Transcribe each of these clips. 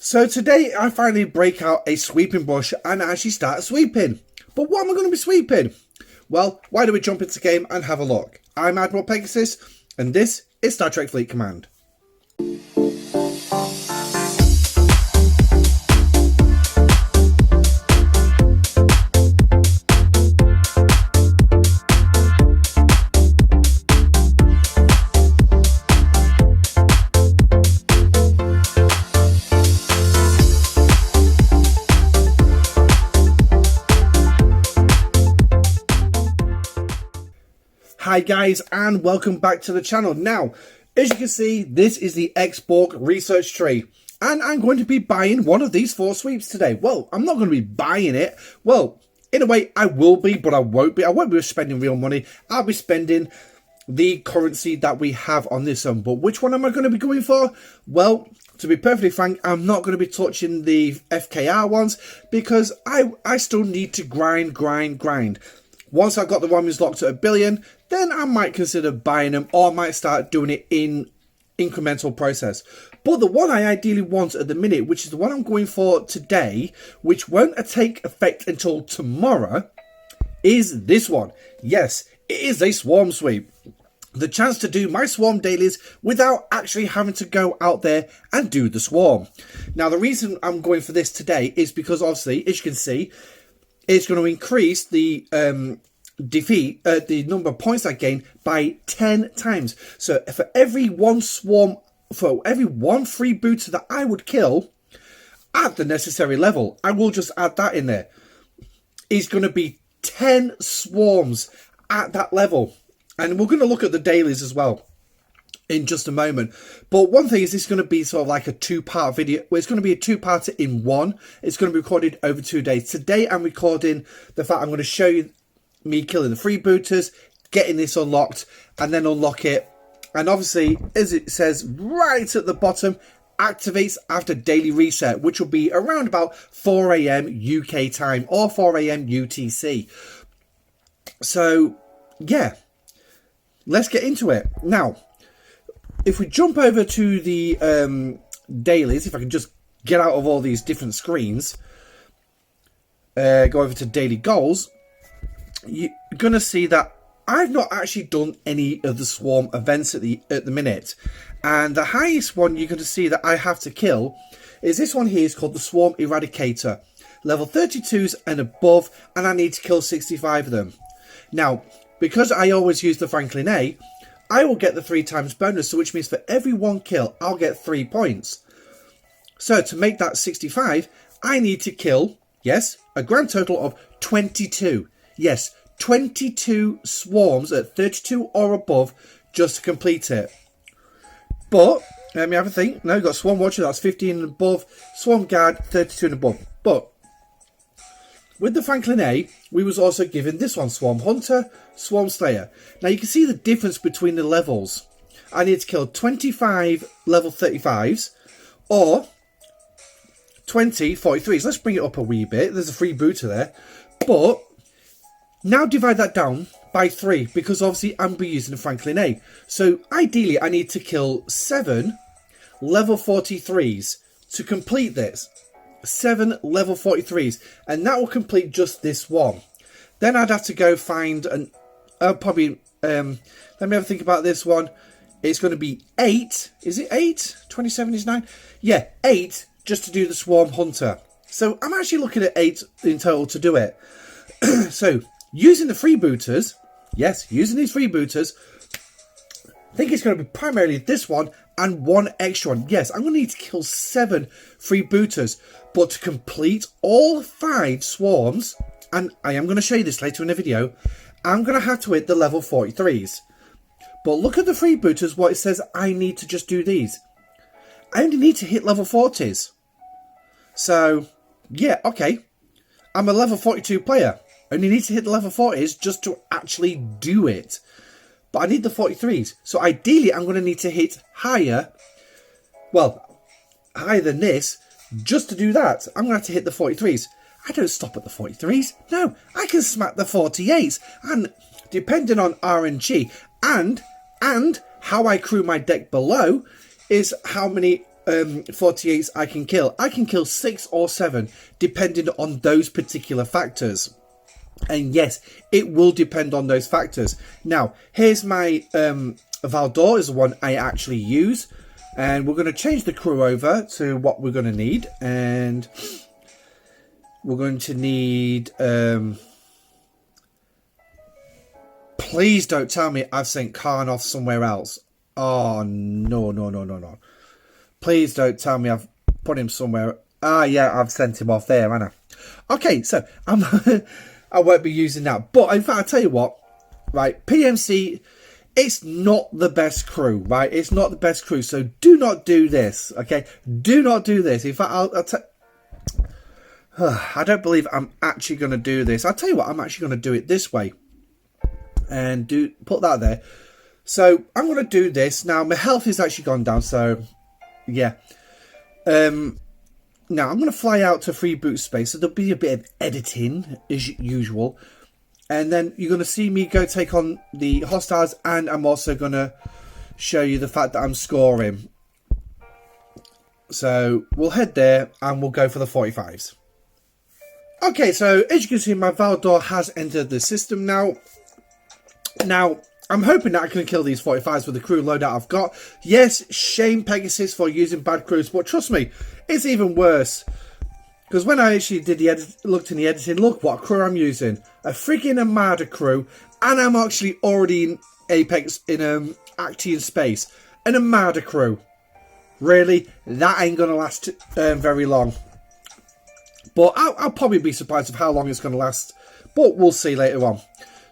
So today I finally break out a sweeping brush and actually start sweeping. But what am I going to be sweeping? Well, why don't we jump into the game and have a look. I'm Admiral Pegasus and this is Star Trek Fleet Command. Hi guys and welcome back to the channel. Now, as you can see, this is the Ex-Borg research tree and I'm going to be buying one of these 4 sweeps today. Well, I'm not going to be buying it. Well, in a way I will be, but I won't be. I won't be spending real money. I'll be spending the currency that we have on this one. But which one am I going to be going for? Well, to be perfectly frank, I'm not going to be touching the FKR ones because I still need to grind. Once I've got the ones locked at $1 billion, then I might consider buying them or I might start doing it in incremental process. But the one I ideally want at the minute, which is the one I'm going for today, which won't take effect until tomorrow, is this one. Yes, it is a swarm sweep. The chance to do my swarm dailies without actually having to go out there and do the swarm. Now, the reason I'm going for this today is because obviously, as you can see, it's going to increase the the number of points I gain by 10 times. So for every one swarm, for every one freebooter that I would kill at the necessary level, I will just add that in there, is going to be 10 swarms at that level. And we're going to look at the dailies as well in just a moment. But one thing is, it's going to be sort of like a 2-part video. Well, it's going to be a 2-parter in one. It's going to be recorded over 2 days. Today I'm recording the fact I'm going to show you me killing the freebooters, getting this unlocked, and then unlock it. And obviously, as it says right at the bottom, activates after daily reset, which will be around about 4 AM UK time or 4 AM UTC. So yeah, let's get into it. Now, if we jump over to the dailies, if I can just get out of all these different screens, go over to daily goals, you're going to see that I've not actually done any of the swarm events at the minute. And the highest one you're going to see that I have to kill is this one here. It's called the Swarm Eradicator. Level 32s and above, and I need to kill 65 of them. Now, because I always use the Franklin A, I will get the 3 times bonus, so which means for every 1 kill, I'll get 3 points. So to make that 65, I need to kill, yes, a grand total of 22. Yes, 22 swarms at 32 or above just to complete it. But, let me have a think. No, you've got Swarm Watcher, that's 15 and above. Swarm Guard, 32 and above. But, with the Franklin A, we was also given this one, Swarm Hunter, Swarm Slayer. Now you can see the difference between the levels. I need to kill 25 level 35s or 20 43s. Let's bring it up a wee bit. There's a freebooter there. But now divide that down by 3 because obviously I'm be using the Franklin A. So ideally I need to kill 7 level 43s to complete this. 7 level 43s, and that will complete just this one. Then I'd have to go find an probably let me have a think about this one. It's going to be 8. Is it 8? 27 is 9. Yeah, 8 just to do the Swarm Hunter. So I'm actually looking at 8 in total to do it. So using the freebooters, yes, using these freebooters, I think it's going to be primarily this one and 1 extra one. Yes, I'm going to need to kill 7 freebooters. But to complete all 5 swarms, and I am going to show you this later in the video, I'm going to have to hit the level 43s. But look at the freebooters, what it says I need to just do these. I only need to hit level 40s. So, yeah, okay. I'm a level 42 player. I only need to hit the level 40s just to actually do it. But I need the 43s. So ideally, I'm going to need to hit higher. Well, higher than this. Just to do that, I'm going to have to hit the 43s. I don't stop at the 43s. No, I can smack the 48s. And depending on RNG and how I crew my deck below is how many 48s I can kill. I can kill 6 or 7 depending on those particular factors. And yes, it will depend on those factors. Now, here's my Valdor is the one I actually use. And we're going to change the crew over to what we're going to need. And we're going to need... please don't tell me I've sent Khan off somewhere else. Oh, no. Please don't tell me I've put him somewhere. Ah, yeah, I've sent him off there, haven't I? Okay, so I won't be using that. But in fact, I'll tell you what, right, PMC, it's not the best crew, right? It's not the best crew. So do not do this, okay? Do not do this. In fact, I don't believe I'm actually going to do this. I'll tell you what, I'm actually going to do it this way. And put that there. So I'm going to do this. Now, my health has actually gone down, so yeah. Now, I'm going to fly out to free boot space, so there'll be a bit of editing, as usual. And then you're going to see me go take on the hostiles, and I'm also going to show you the fact that I'm scoring. So we'll head there, and we'll go for the 45s. Okay, so as you can see, my Valdor has entered the system now. Now, I'm hoping that I can kill these 45s with the crew loadout I've got. Yes, shame Pegasus for using bad crews, but trust me, it's even worse. Because when I actually did looked in the editing, look what crew I'm using. A freaking Armada crew, and I'm actually already in Apex, in Actian space. An Armada crew. Really? That ain't going to last very long. But I'll probably be surprised of how long it's going to last. But we'll see later on.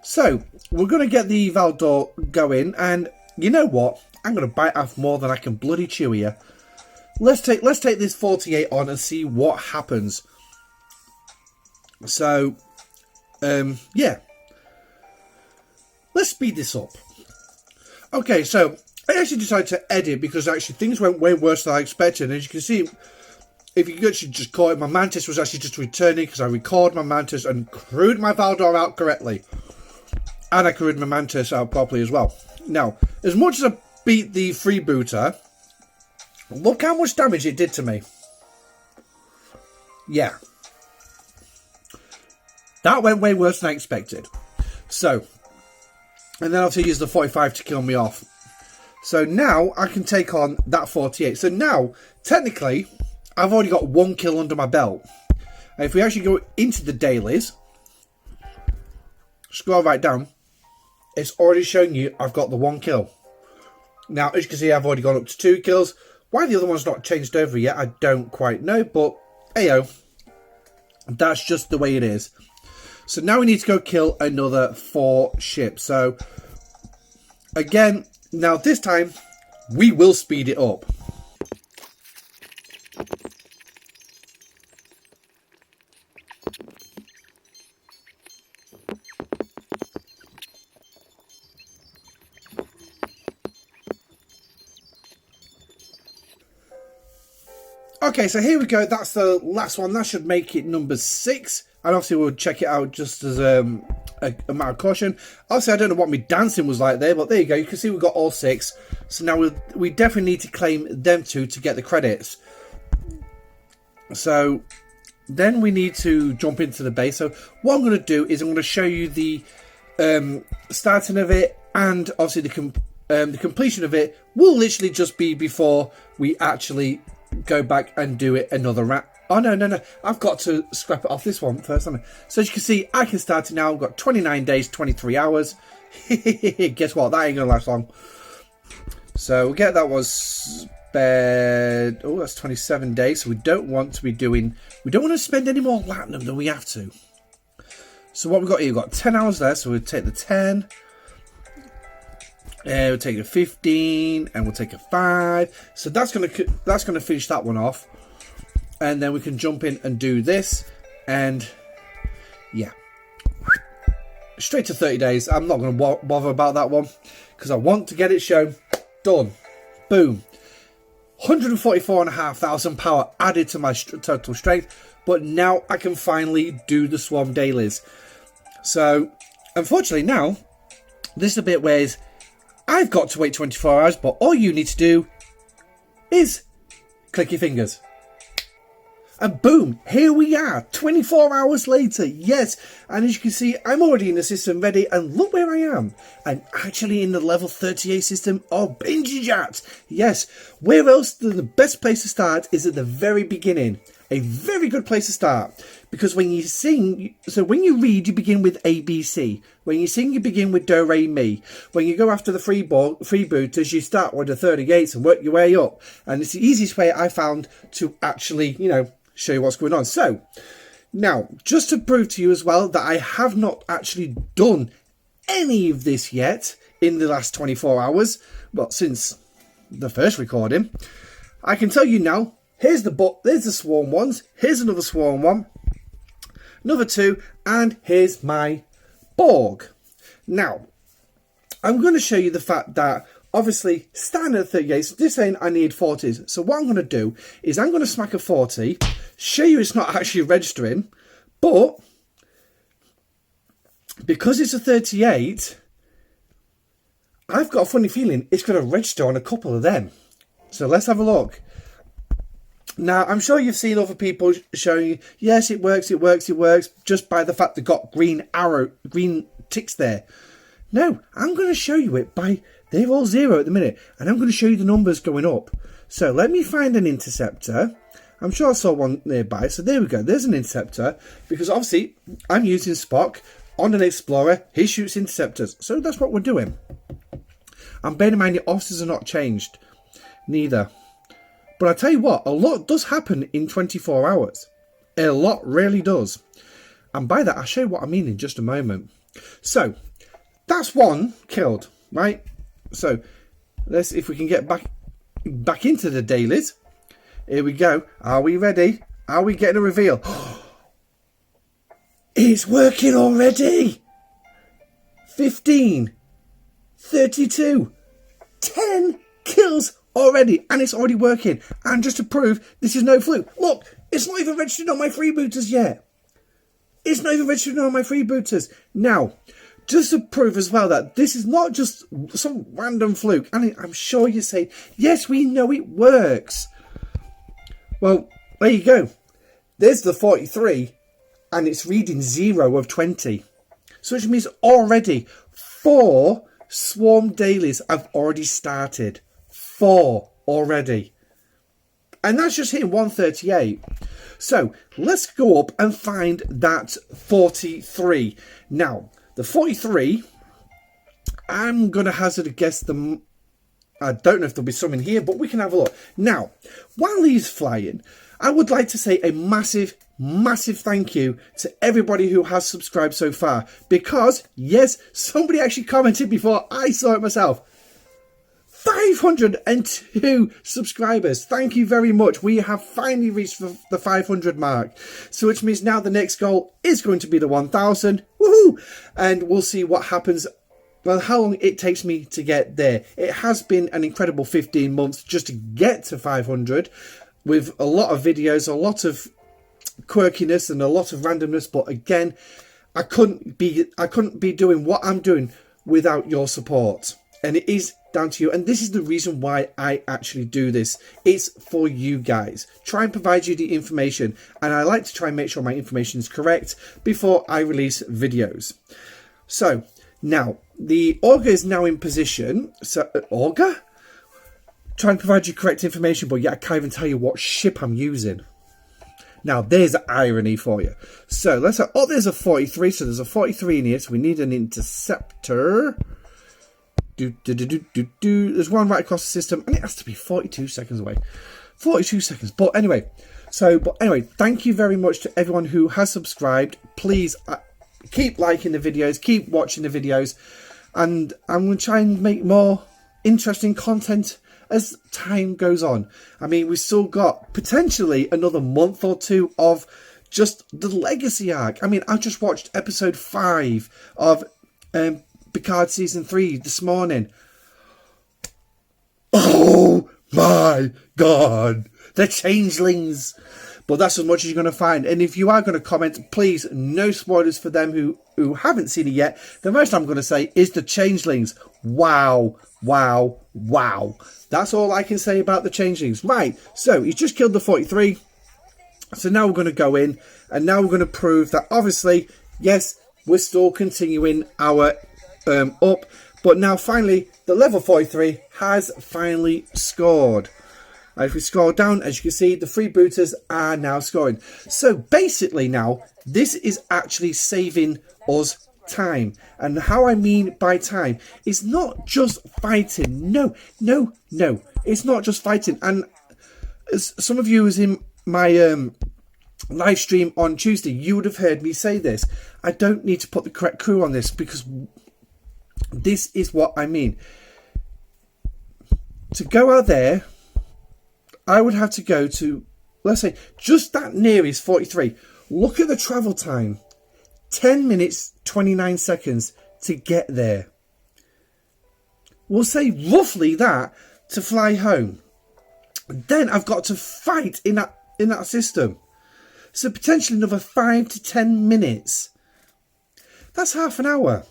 So, we're going to get the Valdor going, and you know what? I'm going to bite off more than I can bloody chew here. Let's take this 48 on and see what happens. So, yeah. Let's speed this up. Okay, so I actually decided to edit because actually things went way worse than I expected. And as you can see, if you could actually just call it, my Mantis was actually just returning because I recorded my Mantis and crewed my Valdor out correctly. And I crewed my Mantis out properly as well. Now, as much as I beat the freebooter, look how much damage it did to me. Yeah. That went way worse than I expected. So, and then obviously use the 45 to kill me off. So now I can take on that 48. So now, technically, I've already got 1 kill under my belt. And if we actually go into the dailies, scroll right down, it's already showing you I've got the 1 kill. Now, as you can see, I've already gone up to 2 kills. Why the other one's not changed over yet, I don't quite know. But, ayo, that's just the way it is. So now we need to go kill another 4 ships. So, again, now this time, we will speed it up. Okay, so here we go. That's the last one. That should make it number 6. And obviously we'll check it out just as a matter of caution. Obviously I don't know what my dancing was like there, but there you go. You can see we've got all 6. So now we definitely need to claim them 2 to get the credits. So then we need to jump into the base. So what I'm going to do is I'm going to show you the starting of it, and obviously the completion of it will literally just be before we actually go back and do it another round. Oh, no. I've got to scrap it off this one first, haven't I? So as you can see, I can start it now. I've got 29 days, 23 hours. Guess what? That ain't going to last long. So we'll get that was... oh, that's 27 days. So we don't want to be doing... We don't want to spend any more platinum than we have to. So what we've got here, we've got 10 hours there. So we'll take the 10. We'll take a 15, and we'll take a 5. So that's gonna finish that one off, and then we can jump in and do this, and yeah, straight to 30 days. I'm not going to bother about that one because I want to get it shown. Done. Boom. 144,500 power added to my total strength, but now I can finally do the Swarm dailies. So unfortunately now this is a bit where I've got to wait 24 hours, but all you need to do is Click your fingers. And boom, here we are, 24 hours later, yes. And as you can see, I'm already in the system ready, and look where I am. I'm actually in the level 38 system of Binge Chat. Yes, where else than the best place to start is at the very beginning. A very good place to start. Because when you sing, so when you read, you begin with A, B, C. When you sing, you begin with Do, Re, Mi. When you go after the freebooters, you start with the 38s and work your way up. And it's the easiest way I found to actually, show you what's going on. So, now, just to prove to you as well that I have not actually done any of this yet in the last 24 hours, well, since the first recording, I can tell you now, there's the swarm ones, here's another swarm one, another two, and here's my Borg. Now, I'm going to show you the fact that obviously, starting at 38, this ain't I need 40s. So what I'm going to do is I'm going to smack a 40, show you it's not actually registering, but because it's a 38, I've got a funny feeling it's going to register on a couple of them. So let's have a look. Now, I'm sure you've seen other people showing you, yes, it works, just by the fact they've got green ticks there. No, I'm going to show you it by, they're all 0 at the minute, and I'm going to show you the numbers going up. So let me find an interceptor. I'm sure I saw one nearby, so there we go, there's an interceptor, because obviously I'm using Spock on an Explorer, he shoots interceptors, so that's what we're doing. And bear in mind, the officers are not changed, neither. But I tell you what, a lot does happen in 24 hours. A lot really does. And by that, I'll show you what I mean in just a moment. So, that's one killed, right? So, let's see if we can get back into the dailies. Here we go. Are we ready? Are we getting a reveal? It's working already! 15, 32, 10 kills already, and it's already working. And just to prove this is no fluke, look, it's not even registered on my freebooters yet. It's not even registered on my freebooters. Now, just to prove as well that this is not just some random fluke, and I'm sure you say, yes, we know it works. Well, there you go. There's the 43, and it's reading 0 of 20. So which means already 4 swarm dailies have already started. 4 already. And that's just hitting 138. So let's go up and find that 43. Now, the 43, I'm going to hazard a guess them. I don't know if there'll be some in here, but we can have a look. Now, while he's flying, I would like to say a massive thank you to everybody who has subscribed so far. Because, yes, somebody actually commented before I saw it myself. 502 subscribers. Thank you very much. We have finally reached the 500 mark. So which means now the next goal is going to be the 1000. Woohoo! And we'll see what happens. Well, how long it takes me to get there. It has been an incredible 15 months just to get to 500 with a lot of videos, a lot of quirkiness and a lot of randomness. But again, I couldn't be doing what I'm doing without your support. And it is down to you, and this is the reason why I actually do this. It's for you guys. Try and provide you the information, and I like to try and make sure my information is correct before I release videos. So now the Auger is now in position. So Auger, try and provide you correct information, but yeah, I can't even tell you what ship I'm using. Now there's irony for you. So let's have, oh, there's a 43, so there's a 43 in here, so we need an interceptor. There's one right across the system, and it has to be 42 seconds away. 42 seconds. But anyway, thank you very much to everyone who has subscribed. Please keep liking the videos, keep watching the videos, and I'm going to try and make more interesting content as time goes on. I mean, we've still got potentially another month or two of just the legacy arc. I mean, I just watched episode 5 of Picard season 3 this morning. Oh my god, the changelings. But that's as much as you're going to find. And if you are going to comment, please, no spoilers for them who haven't seen it yet. The most I'm going to say is the changelings. Wow, wow, wow. That's all I can say about the changelings. Right, so he's just killed the 43. So now we're going to go in, and now we're going to prove that obviously, yes, we're still continuing our up. But now finally, the level 43 has finally scored. And if we scroll down, as you can see, the freebooters are now scoring. So basically now, this is actually saving us time. And how I mean by time, it's not just fighting. No. It's not just fighting. And as some of you was in my live stream on Tuesday, you would have heard me say this. I don't need to put the correct crew on this, because this is what I mean. To go out there, I would have to go to, let's say, just that nearest 43. Look at the travel time. 10 minutes, 29 seconds to get there. We'll say roughly that to fly home. Then I've got to fight in that system. So potentially another 5 to 10 minutes. That's half an hour.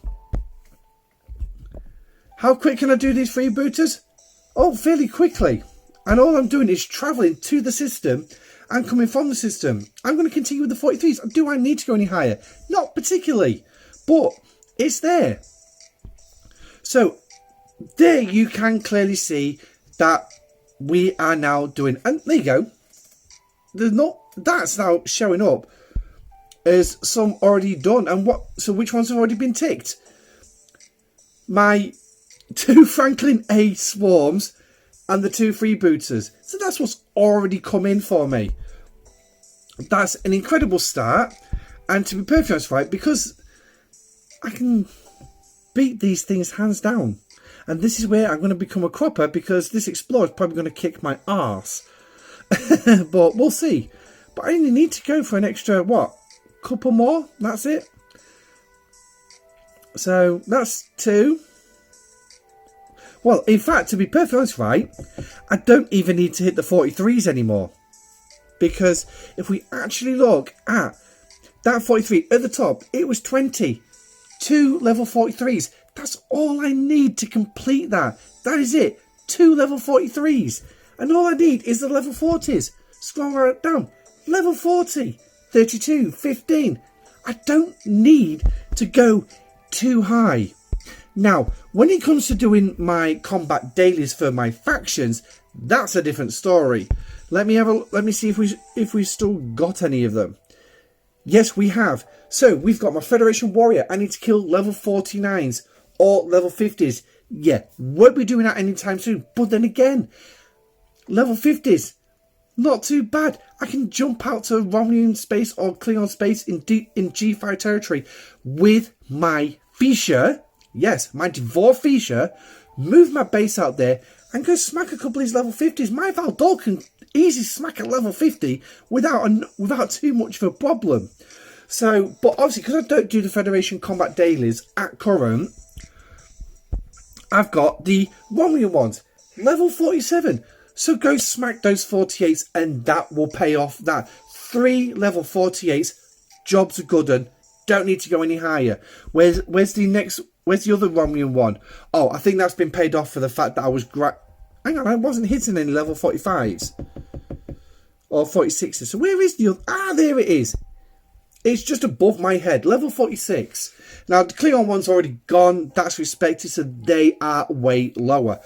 How quick can I do these freebooters? Oh, fairly quickly. And all I'm doing is travelling to the system and coming from the system. I'm going to continue with the 43s. Do I need to go any higher? Not particularly. But it's there. So there you can clearly see that we are now doing. And there you go. That's now showing up as some already done. And so which ones have already been ticked? My 2 Franklin A swarms and the 2 freebooters. So that's what's already come in for me. That's an incredible start. And to be perfectly honest, right, because I can beat these things hands down. And this is where I'm going to become a cropper, because this Explorer is probably going to kick my arse. But we'll see. But I only need to go for an extra, couple more? That's it. So that's 2. Well, in fact, to be perfectly honest, right, I don't even need to hit the 43s anymore. Because if we actually look at that 43 at the top, it was 20. 2 level 43s. That's all I need to complete that. That is it. 2 level 43s. And all I need is the level 40s. Scroll right down. Level 40. 32. 15. I don't need to go too high. Now, when it comes to doing my combat dailies for my factions, that's a different story. Let me see if we still got any of them. Yes, we have. So we've got my Federation Warrior. I need to kill level 49s or level 50s. Yeah, won't be doing that anytime soon. But then again, level 50s, not too bad. I can jump out to Romulus space or Klingon space in G5 territory with my Fisher. Yes, my Devore Fisher, move my base out there and go smack a couple of these level 50s. My Valdor can easily smack a level 50 without too much of a problem. So, but obviously, because I don't do the Federation Combat Dailies at current, I've got the Romulus ones, level 47. So go smack those 48s and that will pay off that. 3 level 48s, jobs are good and don't need to go any higher. Where's the other Romulan one? Oh, I think that's been paid off for the fact that I was hang on, I wasn't hitting any level 45s or 46s. So where is the other? Ah, there it is. It's just above my head, level 46. Now the Klingon one's already gone. That's respected, so they are way lower.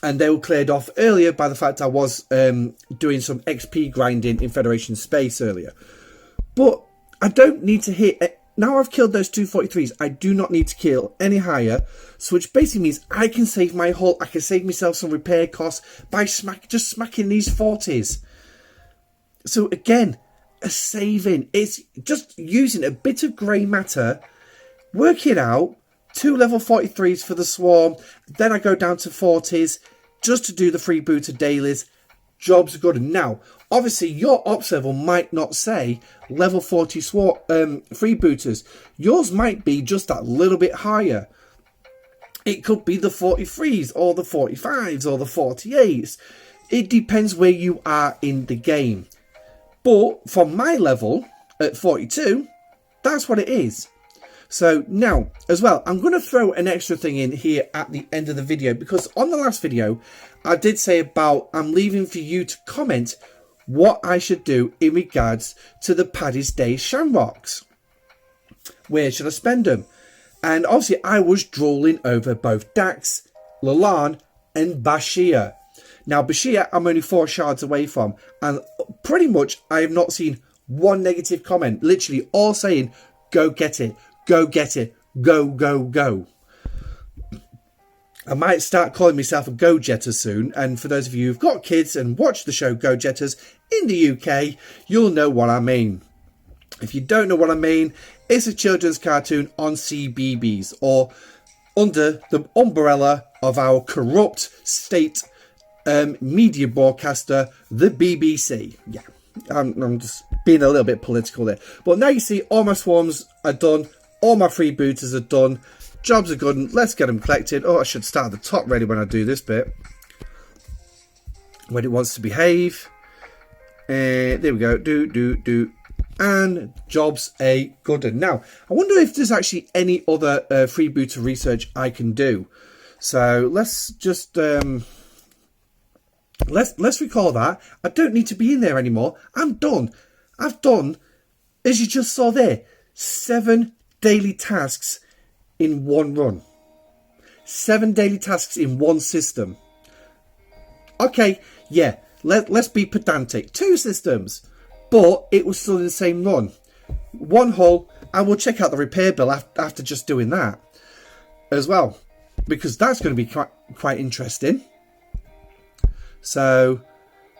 And they were cleared off earlier by the fact I was doing some XP grinding in Federation space earlier. But I don't need to hit. Now I've killed those 2 43s, I do not need to kill any higher. So which basically means I can save my hull. I can save myself some repair costs by just smacking these 40s. So again, a saving. It's just using a bit of grey matter. Work it out. 2 level 43s for the swarm. Then I go down to 40s just to do the freebooter dailies. Jobs are good. Now, obviously, your ops level might not say level 40 freebooters. Yours might be just that little bit higher. It could be the 43s or the 45s or the 48s. It depends where you are in the game. But from my level at 42, that's what it is. So now, as well, I'm going to throw an extra thing in here at the end of the video, because on the last video, I did say about I'm leaving for you to comment what I should do in regards to the Paddy's Day shamrocks. Where should I spend them? And obviously, I was drooling over both Dax, Lalan, and Bashir. Now, Bashir, I'm only 4 shards away from, and pretty much I have not seen one negative comment. Literally all saying, go get it, go get it, go, go, go. I might start calling myself a go-getter soon, and for those of you who've got kids and watch the show Go-Getters in the UK, you'll know what I mean. If you don't know what I mean, it's a children's cartoon on CBeebies, or under the umbrella of our corrupt state media broadcaster, the BBC. Yeah, I'm just being a little bit political there. But now you see all my swarms are done, all my freebooters are done, jobs are good, and let's get them collected. Oh, I should start at the top ready when I do this bit. When it wants to behave. There we go. Do. And jobs a good one. Now, I wonder if there's actually any other freebooter research I can do. So let's just let's recall that. I don't need to be in there anymore. I'm done. I've done, as you just saw there, 7 daily tasks in one run. 7 daily tasks in one system. Okay, yeah, let's be pedantic. 2 systems, but it was still in the same run. 1 hull. I will check out the repair bill after just doing that as well, because that's going to be quite interesting. So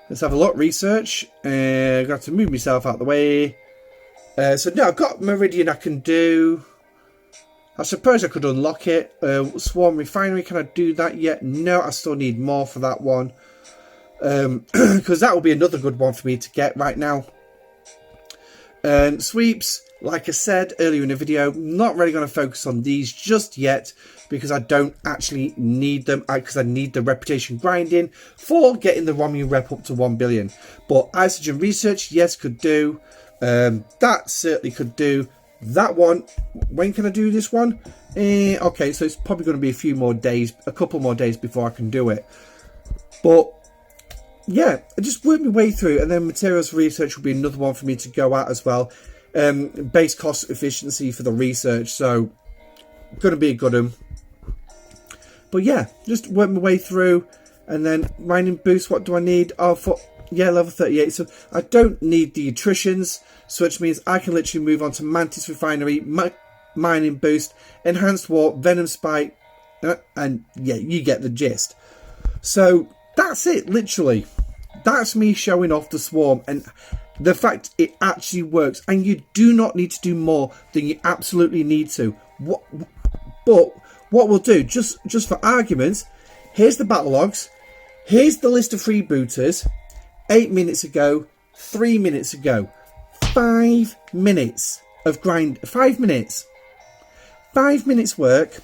let's have a look. Research. I've got to move myself out of the way. So now I've got Meridian I can do. I suppose I could unlock it. Swarm Refinery, can I do that yet? No, I still need more for that one. Because that will be another good one for me to get right now. Sweeps, like I said earlier in the video, not really going to focus on these just yet, because I don't actually need them, because I need the reputation grinding for getting the Romulan rep up to 1 billion. But Isogen Research, yes, could do. That certainly could do. That one, when can I do this one? Okay, so it's probably going to be a few more days, a couple more days before I can do it. But yeah, I just work my way through, and then materials research will be another one for me to go at as well. Base cost efficiency for the research, so going to be a good one. But yeah, just work my way through, and then mining boost. What do I need? Oh, for yeah, level 38. So I don't need the attritions, so which means I can literally move on to Mantis Refinery, mining boost, enhanced warp, venom spike, and yeah, you get the gist. So that's it, literally. That's me showing off the swarm and the fact it actually works, and you do not need to do more than you absolutely need to. But what we'll do, just for arguments, here's the battle logs, here's the list of freebooters. 8 minutes ago, 3 minutes ago, 5 minutes of grind, 5 minutes. 5 minutes work,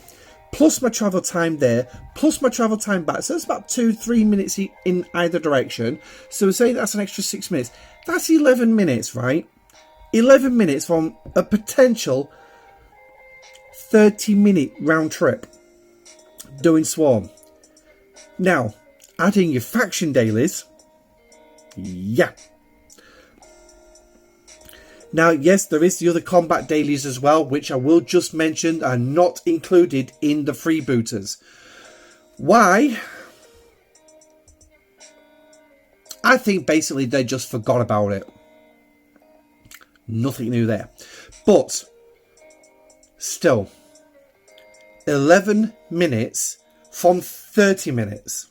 plus my travel time there, plus my travel time back. So that's about 2-3 minutes in either direction. So we say that's an extra 6 minutes. That's 11 minutes, right? 11 minutes from a potential 30-minute round trip doing Swarm. Now, adding your faction dailies. Yeah. Now, yes, there is the other combat dailies as well, which I will just mention are not included in the freebooters. Why? I think basically they just forgot about it. Nothing new there. But still, 11 minutes from 30 minutes.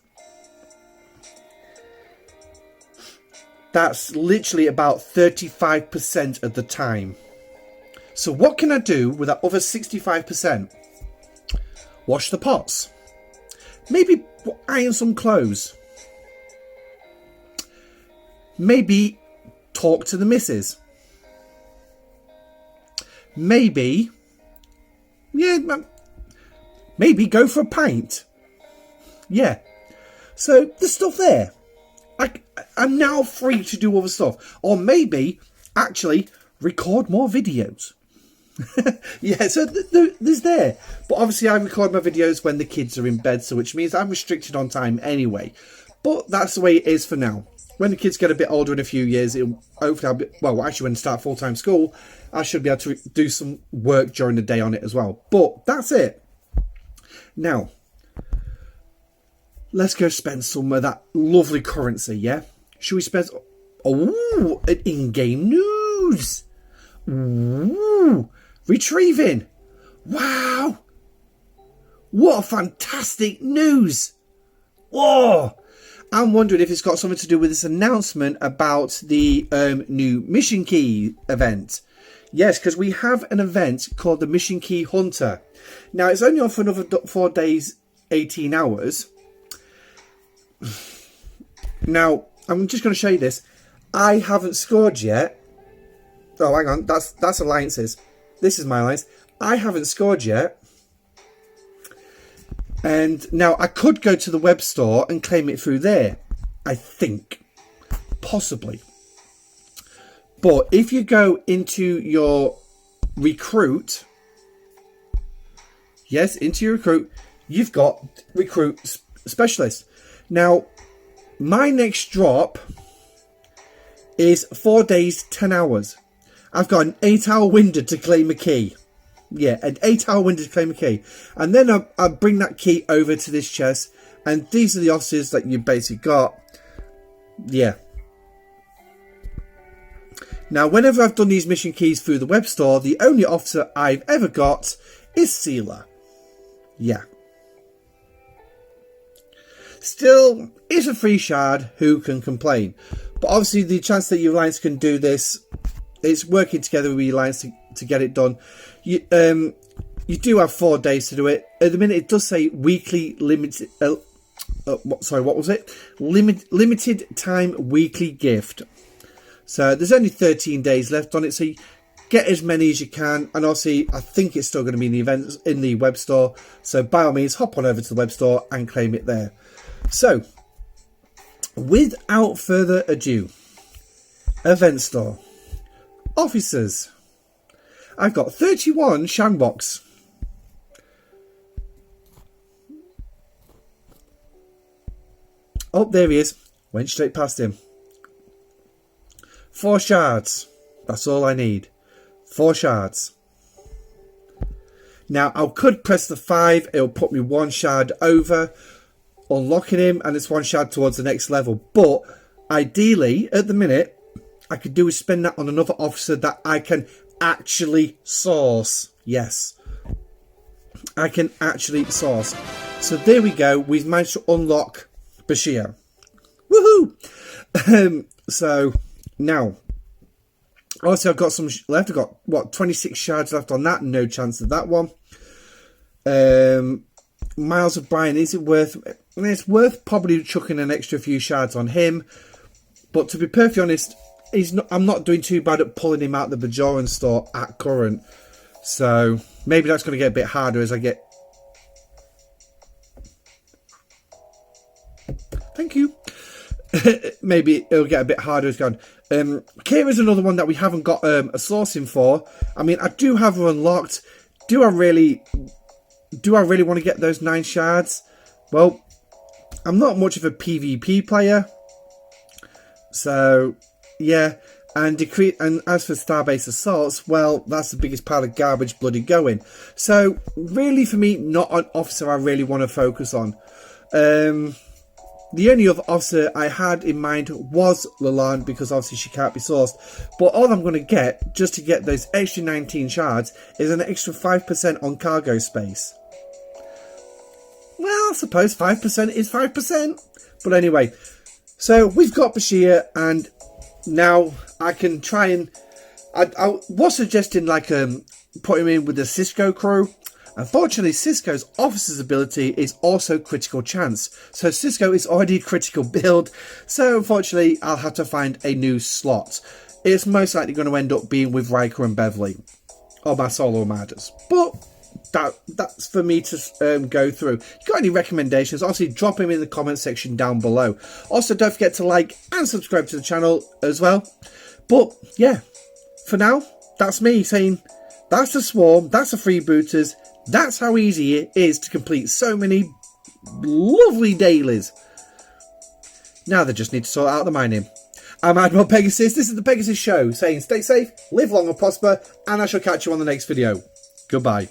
That's literally about 35% of the time. So what can I do with that other 65%? Wash the pots. Maybe iron some clothes. Maybe talk to the missus. Maybe, yeah, maybe go for a pint. Yeah. So there's stuff there. I'm now free to do other stuff. Or maybe, actually, record more videos. Yeah, so there's there. But obviously I record my videos when the kids are in bed, so which means I'm restricted on time anyway. But that's the way it is for now. When the kids get a bit older in a few years, hopefully actually when they start full-time school, I should be able to do some work during the day on it as well. But that's it. Now, let's go spend some of that lovely currency, yeah? Should we spend... Oh, in-game news! Ooh, retrieving! Wow! What a fantastic news! Whoa! I'm wondering if it's got something to do with this announcement about the new Mission Key event. Yes, because we have an event called the Mission Key Hunter. Now, it's only on for another 4 days, 18 hours. Now, I'm just going to show you this. I haven't scored yet. Oh, hang on. That's alliances. This is my alliance. I haven't scored yet. And now I could go to the web store and claim it through there. I think. Possibly. But if you go into your recruit. Yes, into your recruit. You've got recruit specialist. Now, my next drop is 4 days, 10 hours. I've got an 8-hour window to claim a key. Yeah, an 8-hour window to claim a key. And then I'll bring that key over to this chest. And these are the officers that you basically got. Yeah. Now, whenever I've done these mission keys through the web store, the only officer I've ever got is Sealer. Yeah. Still, it's a free shard. Who can complain? But obviously, the chance that your alliance can do this, it's working together with your alliance to get it done. You do have 4 days to do it. At the minute, it does say weekly limited. Sorry, what was it? Limited time weekly gift. So there's only 13 days left on it. So you get as many as you can. And obviously, I think it's still going to be in the events in the web store. So by all means, hop on over to the web store and claim it there. So, without further ado, event store, officers. I've got 31 Shamrocks. Oh, there he is. Went straight past him. 4 shards. That's all I need. 4 shards. Now, I could press the 5. It'll put me 1 shard over, unlocking him, and it's 1 shard towards the next level. But ideally, at the minute, I could do is spend that on another officer that I can actually source. Yes, I can actually source. So there we go. We've managed to unlock Bashir. Woohoo! So now, also I've got some left. I've got what 26 shards left on that. No chance of that one. Miles O'Brien, is it worth? I mean, it's worth probably chucking an extra few shards on him. But to be perfectly honest, I'm not doing too bad at pulling him out the Bajoran store at current. So maybe that's going to get a bit harder as I get... Thank you. Maybe it'll get a bit harder as gone. Kira's another one that we haven't got a sourcing for. I mean, I do have her unlocked. Do I really want to get those 9 shards? Well, I'm not much of a PvP player. So, yeah. And as for Starbase Assaults, well, that's the biggest pile of garbage bloody going. So, really for me, not an officer I really want to focus on. The only other officer I had in mind was Lalande, because obviously she can't be sourced. But all I'm going to get, just to get those extra 19 shards, is an extra 5% on cargo space. Well, I suppose 5% is 5%. But anyway, so we've got Bashir, and now I can try and... I was suggesting like put him in with the Cisco crew. Unfortunately, Cisco's officer's ability is also critical chance. So Cisco is already a critical build. So unfortunately, I'll have to find a new slot. It's most likely going to end up being with Riker and Beverly. Or my solo armadas. But that's for me to go through. If you got any recommendations, obviously drop them in the comment section down below. Also, don't forget to like and subscribe to the channel as well. But yeah, for now, that's me saying That's the swarm, that's the freebooters. That's how easy it is to complete so many lovely dailies. Now they just need to sort out the mining. I'm Admiral Pegasus, this is the Pegasus Show, saying stay safe, live long and prosper, and I shall catch you on the next video. Goodbye.